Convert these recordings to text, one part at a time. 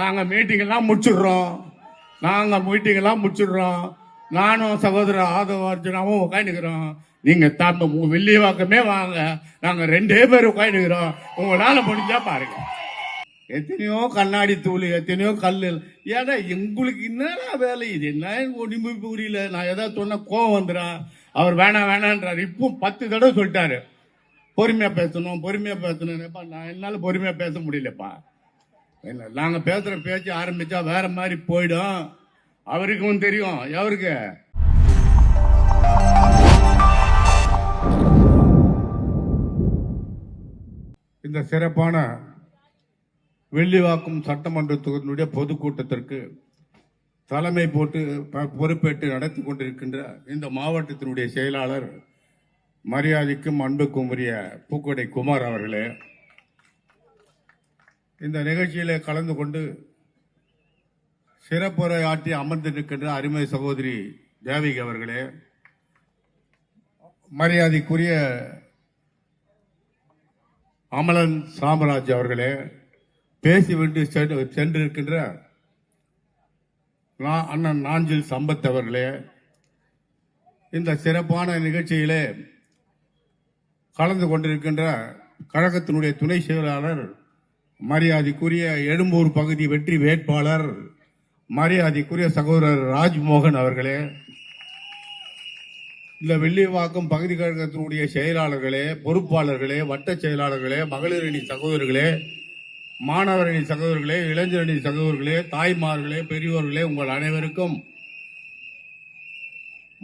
நாங்க மீட்டிங் எல்லாம் முடிச்சிடுறோம். நானும் சகோதரர் ஆதவ அர்ஜுனாவும் உட்காந்துக்கிறோம். நீங்க வெள்ளிவாக்கமே வாங்க, நாங்க 2 பேர் உட்காந்துக்கிறோம். உங்களால முடிஞ்சா பாருங்க. எத்தனையோ கண்ணாடி தூள், எத்தனையோ கல்லு. ஏன்னா எங்களுக்கு என்னடா வேலை இது? என்ன ஒளிம்பு புரியல. நான் ஏதாவது சொன்ன கோவம் வந்துடும். அவர் வேணான்றாரு. இப்போ 10 தடவை சொல்லிட்டாரு பொறுமையா பேசணும். நான் என்னால பொறுமையா பேச முடியலப்பா. நாங்க பேசுற பேச்சு ஆரம்பிச்சா வேற மாதிரி போயிடும். அவருக்கும் தெரியும். எவருக்கு? இந்த சிறப்பான வெள்ளிவாக்கம் சட்டமன்ற தொகுதியினுடைய பொதுக்கூட்டத்திற்கு தலைமை போட்டு பொறுப்பேற்று நடத்தி கொண்டிருக்கின்ற இந்த மாவட்டத்தினுடைய செயலாளர், மரியாதைக்கும் அன்புக்கும் உரிய பூக்கொடை குமார் அவர்களே, இந்த நிகழ்ச்சியில கலந்து கொண்டு சிறப்புரை ஆற்றி அமர்ந்திருக்கின்ற அருமை சகோதரி தேவிகா அவர்களே, மரியாதைக்குரிய அமலன் சாமராஜ் அவர்களே, பேசிவிட்டு சென்றிருக்கின்ற அண்ணன் நாஞ்சில் சம்பத் அவர்களே, இந்த சிறப்பான நிகழ்ச்சியிலே கலந்து கொண்டிருக்கின்ற கழகத்தினுடைய துணை செயலாளர், மரியாதைக்குரிய எழும்பூர் பகுதி வெற்றி வேட்பாளர், மரியாதைக்குரிய சகோதரர் ராஜ்மோகன் அவர்களே, இந்த வெள்ளிவாக்கம் பகுதி கழகத்தினுடைய செயலாளர்களே, பொறுப்பாளர்களே, வட்ட செயலாளர்களே, மகளிரணி சகோதரர்களே, மாணவரணி சகோதரர்களே, இளைஞரணி சகோதரர்களே, தாய்மார்களே, பெரியோர்களே, உங்கள் அனைவருக்கும்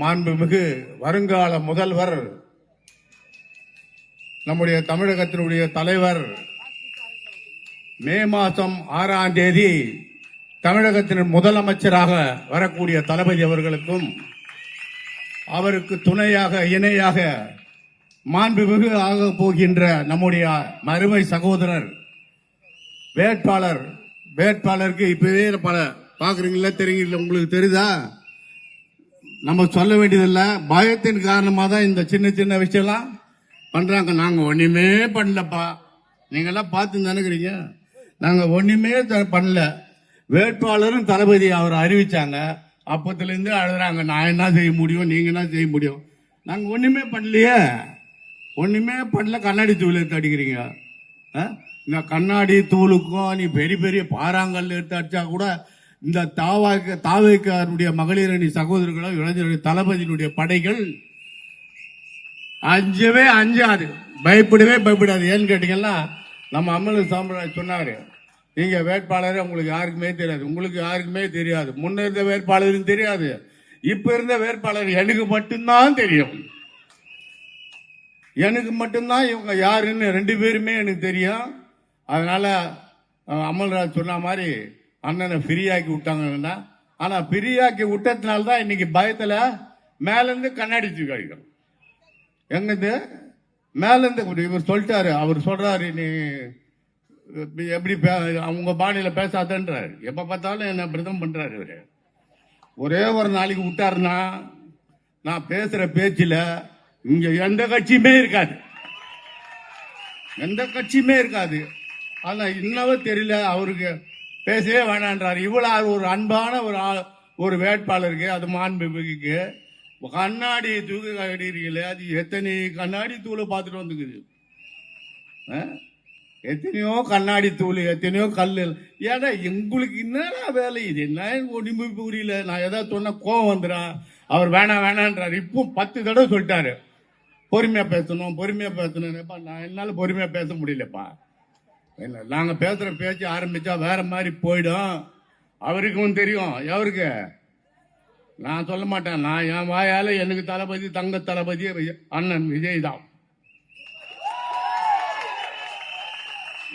மாண்புமிகு வருங்கால முதல்வர், நம்முடைய தமிழகத்தினுடைய தலைவர், மே மாதம் 6ஆம் தேதி தமிழகத்தின் முதலமைச்சராக வரக்கூடிய தளபதி அவர்களுக்கும், அவருக்கு துணையாக இணையாக மாண்புமிகு ஆக போகின்ற நம்முடைய அருமை சகோதரர் வேட்பாளருக்கு இப்பவே பல பாக்குறீங்களா, தெரியுங்களா? உங்களுக்கு தெரியுதா? நம்ம சொல்ல வேண்டியதில்லை. பயத்தின் காரணமாக தான் இந்த சின்ன சின்ன விஷயம்லாம் பண்றாங்க. நாங்க ஒண்ணுமே பண்ணலப்பா. நீங்க எல்லாம் பார்த்து நினைக்கிறீங்க. நாங்க ஒண்ணுமே பண்ணல. வேட்பாளரும் தளபதி அவர் அறிவிச்சாங்க. அப்பத்துல இருந்து அழுறாங்க, நான் என்ன செய்ய முடியும், நீங்க என்ன செய்ய முடியும். நாங்க ஒண்ணுமே பண்ணலையே. ஒண்ணுமே பண்ணல. கண்ணாடி தூள் எடுத்து அடிக்கிறீங்க. இந்த கண்ணாடி தூளுக்கும் நீ பெரிய பெரிய பாறாங்கல் எடுத்து அடிச்சா கூட இந்த தாவைக்காருடைய மகளிரணி சகோதரர்களும் இளைஞரணி தளபதியினுடைய படைகள் அஞ்சவே அஞ்சாது, பயப்படாது. ஏன்னு கேட்டீங்கன்னா, நம்ம அமலன் சாம்ராஜ் சொன்னாரு, நீங்க வேட்பாளர் உங்களுக்கு யாருக்குமே தெரியாது, உங்களுக்கு யாருக்குமே தெரியாது, முன்ன இருந்த வேட்பாளரும் தெரியாது, இப்ப இருந்த வேட்பாளர் எனக்கு மட்டும்தான் தெரியும். எனக்கு மட்டும்தான் இவங்க யாருன்னு 2 பேருமே எனக்கு தெரியும். அதனால அமல்ராஜ் சொன்ன மாதிரி அண்ணனை ஃப்ரீயாக்கி விட்டாங்கன்னா, ஆனா ஃப்ரீயாக்கி விட்டதுனால தான் இன்னைக்கு பயத்துல மேலிருந்து கண்ணாடி தூக்கிடும். எங்கிருந்து மேலிருந்து இவர் சொல்லிட்டாரு. அவர் சொல்றாரு, நீ எப்படி அவங்க பாணியில பேசாதன்றாரு. எப்ப பார்த்தாலும் என்ன பிரதம் பண்றாரு இவரு. ஒரே ஒரு நாளைக்கு விட்டாருன்னா நான் பேசுற பேச்சுல இங்க எந்த கட்சியுமே இருக்காது. ஆனா இன்னமும் தெரியல, அவருக்கு பேசவே வேணான்றாரு. இவ்வளவு ஒரு அன்பான ஒரு வேட்பாளருக்கு, அது மாண்புமிகு கண்ணாடி தூக்கு கட்டிருக்கீங்களே, அது எத்தனை கண்ணாடி தூளை பார்த்துட்டு வந்துக்குது. எத்தனையோ கண்ணாடி தூள், எத்தனையோ கல்லு. ஏன்னா எங்களுக்கு என்னடா வேலை இது? என்ன ஒளிம்பு புரியல. நான் ஏதாவது சொன்ன கோவம் வந்துடும். அவர் வேணான்றாரு. இப்போ 10 தடவை சொல்லிட்டாரு பொறுமையா பேசணும். நான் என்னால பொறுமையா பேச முடியலப்பா. நாங்க பேசுற பேச்சு ஆரம்பிச்சா வேற மாதிரி போயிடும். அவருக்கும் தெரியும். எவருக்கு? நான் சொல்ல மாட்டேன். நான் என் வாயால எனக்கு தளபதி, தங்க தளபதி அண்ணன் விஜய் தான்.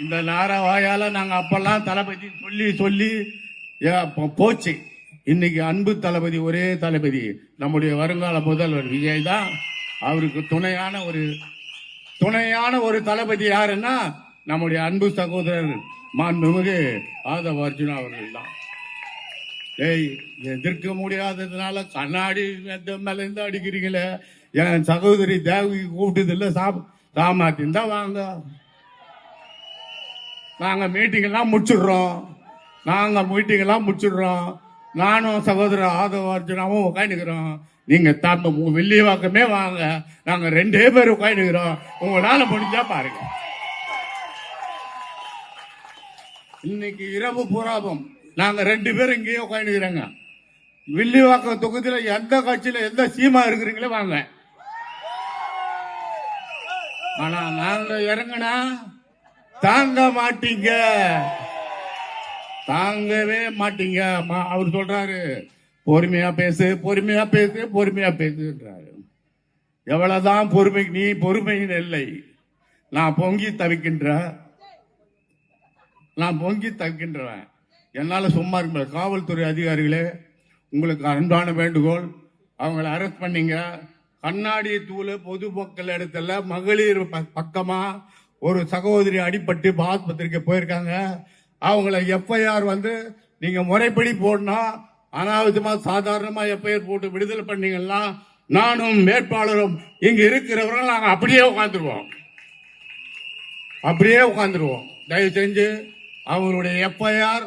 இந்த நார வாயால நாங்க அப்பெல்லாம் தளபதி சொல்லி போச்சு. இன்னைக்கு அன்பு தளபதி, ஒரே தளபதி நம்முடைய வருங்கால முதல்வர் விஜய் தான். அவருக்கு துணையான ஒரு தளபதி யாருன்னா நம்முடைய அன்பு சகோதரர் மாண்புமிகு ஆதவ அர்ஜுனா அவர்கள் தான். எதிர்க்க முடியாததுனால கண்ணாடி மேல இருந்து அடிக்கிறீங்களே. என் சகோதரி தேவி கூப்பிட்டது இல்ல, சாமாத்தின் தான் வாங்க. நாங்க மீட்டிங் எல்லாம் முடிச்சிடுறோம். நாங்க மீட்டிங் எல்லாம் முடிச்சிடுறோம். நானும் சகோதரர் ஆதவ அர்ஜுனாவும் உட்காந்துக்கிறோம். நீங்க வெள்ளிவாக்கமே வாங்க, நாங்க 2 பேர் உட்காந்துக்கிறோம். உங்களால முடிஞ்சா பாருங்க. இன்னைக்கு இரவு பூராபம் நாங்க 2 பேரும் இங்கேயே உட்காந்துக்கிறோங்க. வில்லிவாக்கம் தொகுதியில எந்த கட்சியில எந்த சீமா இருக்கிறீங்களோ வாங்க. ஆனா நாங்க இறங்கினா தாங்க மாட்டீங்க, தாங்கவே மாட்டீங்க. அவர் சொல்றாரு பொறுமையா பேசு, பொறுமையா பேசு, பொறுமையா பேசுன்றாரு. எவ்வளவுதான் பொறுமை, நீ பொறுமையின் எல்லை. நான் பொங்கி தவிக்கின்றவன். என்னால சும்மா இருக்க. காவல்துறை அதிகாரிகளே, உங்களுக்கு அன்பான வேண்டுகோள், அவங்களை அரெஸ்ட் பண்ணீங்க. கண்ணாடி தூள் பொதுமக்கள் இடத்துல மகளிர் பக்கமா ஒரு சகோதரி அடிபட்டு ஆஸ்பத்திரிக்கு போயிருக்காங்க. அவங்கள எஃப்ஐஆர் நீங்க முறைப்படி போடணும். அனாவசியமா சாதாரணமா எஃப்ஐஆர் போட்டு விடுதலை பண்ணீங்கன்னா நானும் வேட்பாளரும் இங்க இருக்கிறவர்கள் நாங்க அப்படியே உட்காந்துருவோம். தயவு செஞ்சு அவங்களுடைய எஃப்ஐஆர்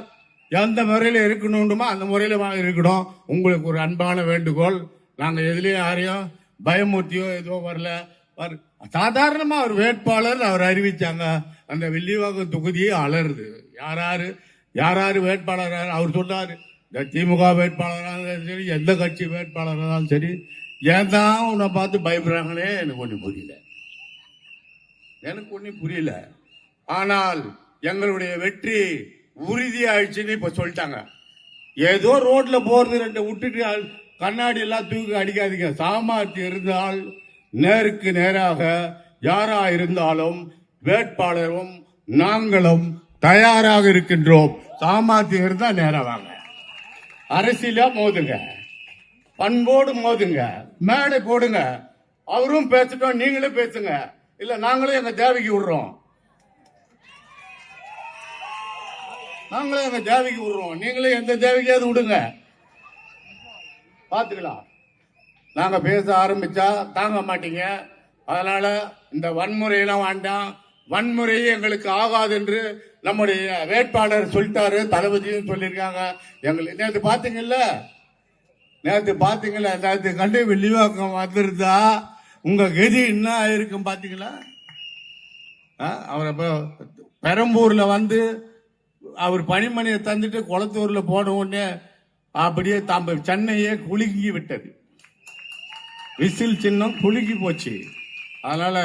எந்த முறையில் இருக்கணுமோ அந்த முறையில் இருக்கணும். உங்களுக்கு ஒரு அன்பான வேண்டுகோள். நாங்க எதுலயும் யாரையும் பயமூர்த்தியோ எதுவும் வரல. சாதாரணமா ஒரு வேட்பாளர் அவர் அறிவிச்சாங்க. அந்த வில்லிவாக்கம் தொகுதியே அலருது. யாராரு வேட்பாளர் அவர் சொல்றாரு. இந்த திமுக வேட்பாளராக சரி, எந்த கட்சி வேட்பாளராக சரி, ஏன் தான் உன்னை பார்த்து பயப்படுறாங்களே எனக்கு ஒன்றும் புரியல. ஆனால் எங்களுடைய வெற்றி உறுதியாயிடுச்சுன்னு இப்ப சொல்லிட்டாங்க. ஏதோ ரோட்ல போறது 2 விட்டுட்டு கண்ணாடி எல்லாம் தூக்கி அடிக்காதீங்க. சாமர்த்தியம் இருந்தால் நேருக்கு நேராக யாரா இருந்தாலும் வேட்பாளரும் நாங்களும் தயாராக இருக்கின்றோம். சாமர்த்தியம் இருந்தா நேரா வாங்க. அரசியலா மோதுங்க, பண்போடு மோதுங்க, மேடை போடுங்க. அவரும் பேசட்டும், நீங்களும் பேசுங்க. இல்ல நாங்களும் எங்க தேவைக்கு விடுறோம். நீங்களே எந்த தேவைக்காவது விடுங்க, பாத்துக்கலாம். நாங்க பேச ஆரம்பிச்சா தாங்க மாட்டீங்க. அதனால இந்த வன்முறையெல்லாம் வேண்டாம். வன்முறையே எங்களுக்கு ஆகாது என்று நம்முடைய வேட்பாளர் சொல்லிட்டாரு, தளபதியும் சொல்லியிருக்காங்க. எங்களுக்கு நேற்று பாத்தீங்களா, நேற்று கண்டு வில்லிவாக்கம் வந்திருந்தா உங்க கதி என்ன ஆயிருக்கும் பாத்தீங்களா? அவர் பெரம்பூர்ல அவர் பனிமணியை தந்துட்டு குளத்தூர்ல போன உடனே அப்படியே சென்னையே குலுங்கி விட்டது. விசில் சின்னம் குலுங்கி போச்சு. அதனால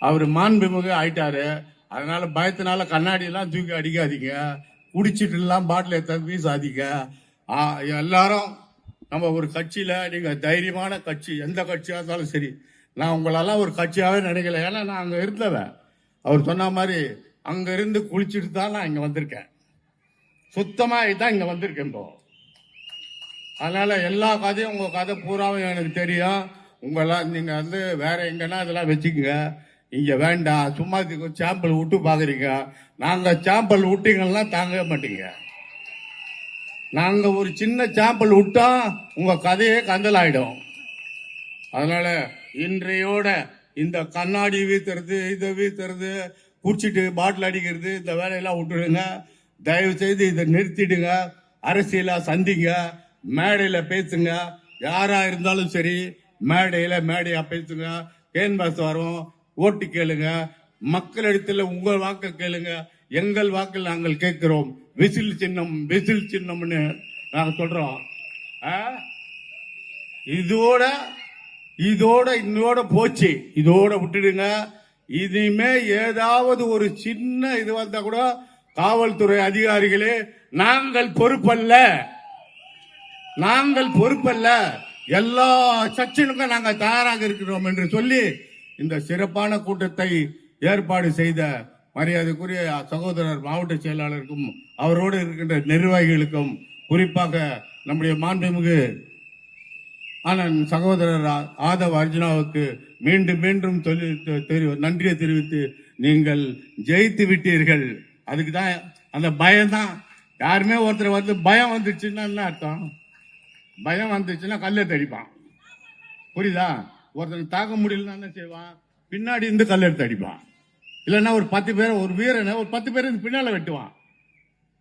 அவர் மாண்புமிகு ஆயிட்டாரு. அதனால பயத்தினால கண்ணாடி எல்லாம் தூக்கி அடிக்காதீங்க, குடிச்சிட்டு எல்லாம் பாட்டில் எடுத்து வீசாதீங்க. எல்லாரும் நம்ம ஒரு கட்சியில, நீங்க தைரியமான கட்சி, எந்த கட்சியா இருந்தாலும் சரி. நான் உங்களெல்லாம் ஒரு கட்சியாவே நினைக்கல. ஏன்னா நான் அங்க இருந்தவன். அவர் சொன்ன மாதிரி அங்க இருந்து குளிச்சுட்டு தான் நான் இங்க வந்திருக்கேன். சுத்தமா தான் இங்க வந்திருக்கேன் இப்போ. அதனால எல்லா கதையும், உங்க கதை பூராவும் எனக்கு தெரியும். நீங்க வேற எங்கன்னா இதெல்லாம் வச்சுக்கோங்க. இங்க வேண்டாம். சும்மா சாம்பிள் விட்டு பாக்குறீங்க. நாங்க சாம்பிள் விட்டீங்கன்னா தாங்கவே மாட்டீங்க. நாங்க ஒரு சின்ன சாம்பிள் விட்டா உங்க கதையே கந்தல் ஆயிடும். அதனால இன்றையோட இந்த கண்ணாடி வீத்துறது, இதை வீத்துறது, குடிச்சிட்டு பாட்டில் அடிக்கிறது, இந்த வேலையெல்லாம் விட்டுடுங்க. தயவு செய்து இதை நிறுத்திடுங்க. அரசியலா சந்திங்க, மேடையில பேசுங்க. யாரா இருந்தாலும் சரி, மேடையா பேசுங்க. கேன்வாஸ் வரும், ஓட்டு கேளுங்க. மக்கள் இடத்துல உங்கள் வாக்கு கேளுங்க. எங்கள் வாக்கில் நாங்கள் கேட்கிறோம். விசில் சின்னம்னு நாங்க சொல்றோம். இதோட போச்சு. இதோட விட்டுடுங்க. இனிமே ஏதாவது ஒரு சின்ன இது வந்தா கூட காவல்துறை அதிகாரிகளே, நாங்கள் பொறுப்பல்ல, எல்லா செக்ஷனுக்கும் நாங்கள் தயாராக இருக்கிறோம் என்று சொல்லி இந்த சிறப்பான கூட்டத்தை ஏற்பாடு செய்த மரியாதைக்குரிய சகோதரர் மாவட்ட செயலாளருக்கும் அவரோடு இருக்கின்ற நிர்வாகிகளுக்கும், குறிப்பாக நம்முடைய மாண்புமிகு அண்ணன் சகோதரர் ஆதவ அர்ஜுனாவுக்கு மீண்டும் நன்றியை தெரிவித்து, நீங்கள் ஜெயித்து விட்டீர்கள். அதுக்கு தான் அந்த பயம் தான். யாருமே ஒருத்தர் பயம் வந்துச்சுன்னா என்ன அர்த்தம்? பயம் வந்துச்சுன்னா கல்லை தடிப்பான். புரியுதா? ஒருத்தன் தாக்க முடியலன்னா என்ன செய்வான்? பின்னாடி இருந்து கல் எடுத்து அடிப்பான். இல்லைன்னா ஒரு 10 பேர், ஒரு வீரனை ஒரு 10 பேர் பின்னால வெட்டுவான்.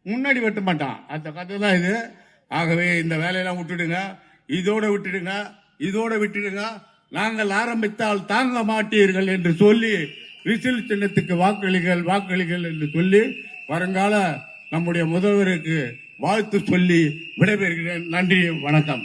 முன்னாடி வெட்ட மாட்டான். அந்த கதை தான் இது. ஆகவே இந்த வேலையெல்லாம் விட்டுடுங்க, இதோட விட்டுடுங்க. நாங்கள் ஆரம்பித்தால் தாங்க மாட்டீர்கள் என்று சொல்லி விசில் சின்னத்துக்கு வாக்களிகள் என்று சொல்லி வருங்கால நம்முடைய முதல்வருக்கு வாழ்த்து சொல்லி விடைபெறுகிறேன். நன்றி, வணக்கம்.